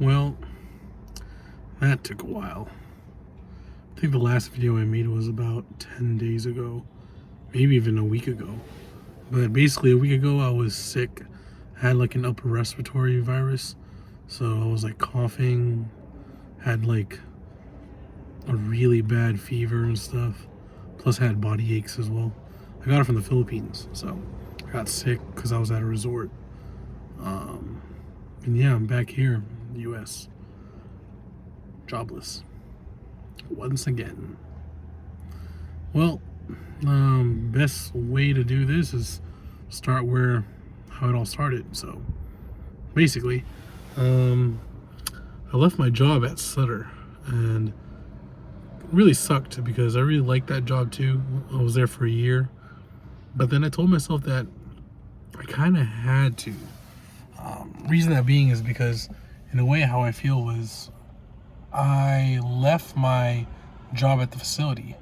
Well, that took a while. I think the last video I made was about 10 days ago, maybe even a week ago. But basically, a week ago, I was sick. I had like an upper respiratory virus. So I was like coughing, had like a really bad fever and stuff. Plus, I had body aches as well. I got it from the Philippines. So I got sick because I was at a resort. Um, and yeah, I'm back here in the US, jobless once again. Well, best way to do this is start where how it all started. So basically, I left my job at Sutter, and it really sucked because I really liked that job too. I was there for a year, but then I told myself that I kind of had to. Reason that being is because, in a way, how I feel was I left my job at the facility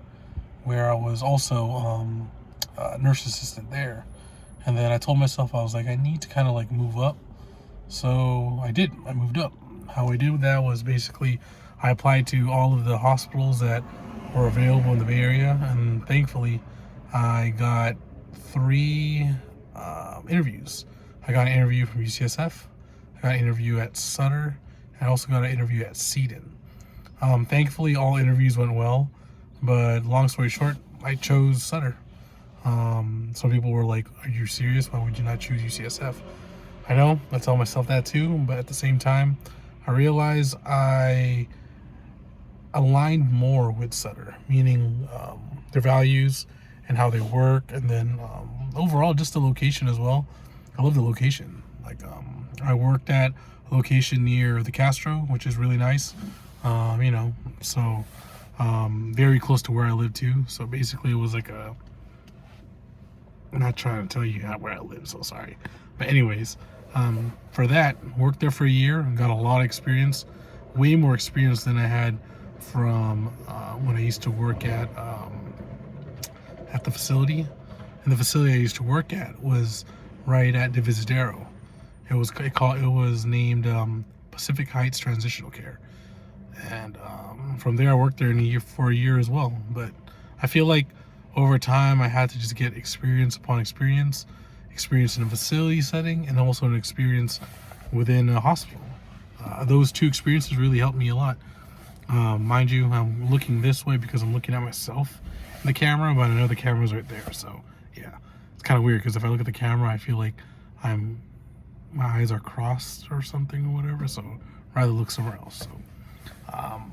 where I was also a nurse assistant there. And then I told myself, I was like, I need to kind of like move up. So I did. I moved up. How I did that was basically I applied to all of the hospitals that were available in the Bay Area. And thankfully, I got 3 interviews. I got an interview from UCSF. I got an interview at Sutter. And I also got an interview at Seton. Thankfully, all interviews went well. But long story short, I chose Sutter. Some people were like, are you serious? Why would you not choose UCSF? I know, I tell myself that too, but at the same time, I realized I aligned more with Sutter, meaning their values and how they work, and then overall, just the location as well. I love the location. Like, I worked at a location near the Castro, which is really nice, so very close to where I live too. So basically, it was like I'm not trying to tell you where I live, so sorry. But anyways, for that, worked there for a year and got a lot of experience, way more experience than I had from when I used to work at the facility. And the facility I used to work at was right at Divisadero. It was named Pacific Heights Transitional Care, and from there I worked there for a year as well. But I feel like over time I had to just get experience upon experience in a facility setting, and also an experience within a hospital. Those 2 experiences really helped me a lot. Mind you, I'm looking this way because I'm looking at myself in the camera, but I know the camera's right there. So yeah, it's kind of weird because if I look at the camera, I feel like my eyes are crossed or something or whatever. So I'd rather look somewhere else. So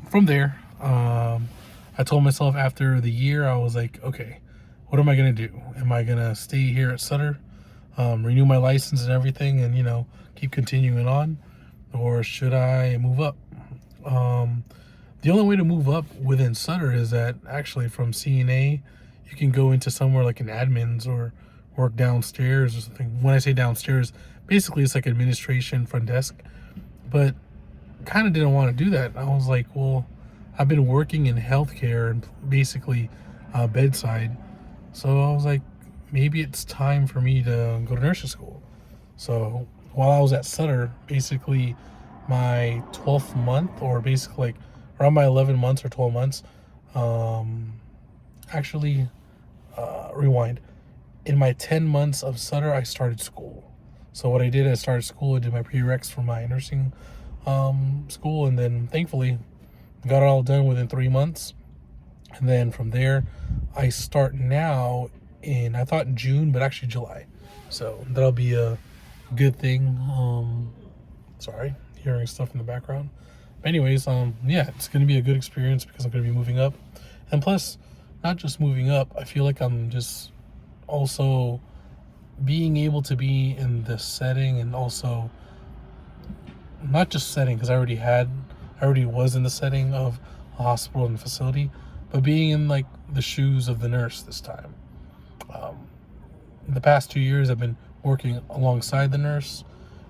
from there, I told myself after the year, I was like, okay, what am I going to do? Am I going to stay here at Sutter, renew my license and everything, and, keep continuing on? Or should I move up? The only way to move up within Sutter is that actually from CNA, you can go into somewhere like an admins or work downstairs or something. When I say downstairs, basically it's like administration, front desk. But kind of didn't want to do that. I was like, well, I've been working in healthcare and basically bedside. So I was like, maybe it's time for me to go to nursing school. So while I was at Sutter, basically my 12th month, or basically like around my 11 months or 12 months, rewind. In my 10 months of Sutter, I started school. So what I did, I started school, I did my prereqs for my nursing school, and then thankfully got it all done within 3 months. And then from there, I start now I thought June, but actually July. So that'll be a good thing. Sorry, hearing stuff in the background. But anyways, yeah, it's going to be a good experience because I'm going to be moving up. And plus, not just moving up, I feel like I'm just also being able to be in this setting, and also not just setting, because I already was in the setting of a hospital and facility, but being in like the shoes of the nurse this time. In the past 2 years, I've been working alongside the nurse,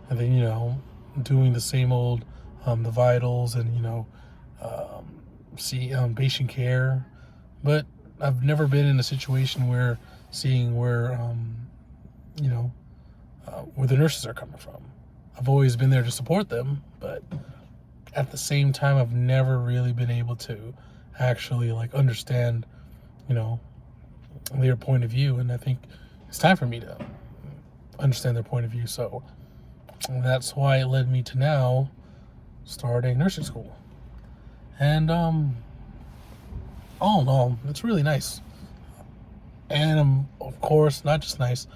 and then doing the same old the vitals and patient care. But I've never been in a situation where where the nurses are coming from. I've always been there to support them, but at the same time, I've never really been able to actually like understand, you know, their point of view. And I think it's time for me to understand their point of view. So that's why it led me to now starting nursing school. And all in all, it's really nice. And of course, not just nice,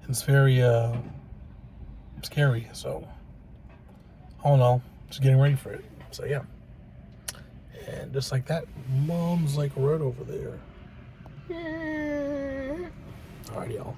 it's very scary. So all in all, just getting ready for it. So yeah. And just like that, Mom's like right over there. Alright, y'all.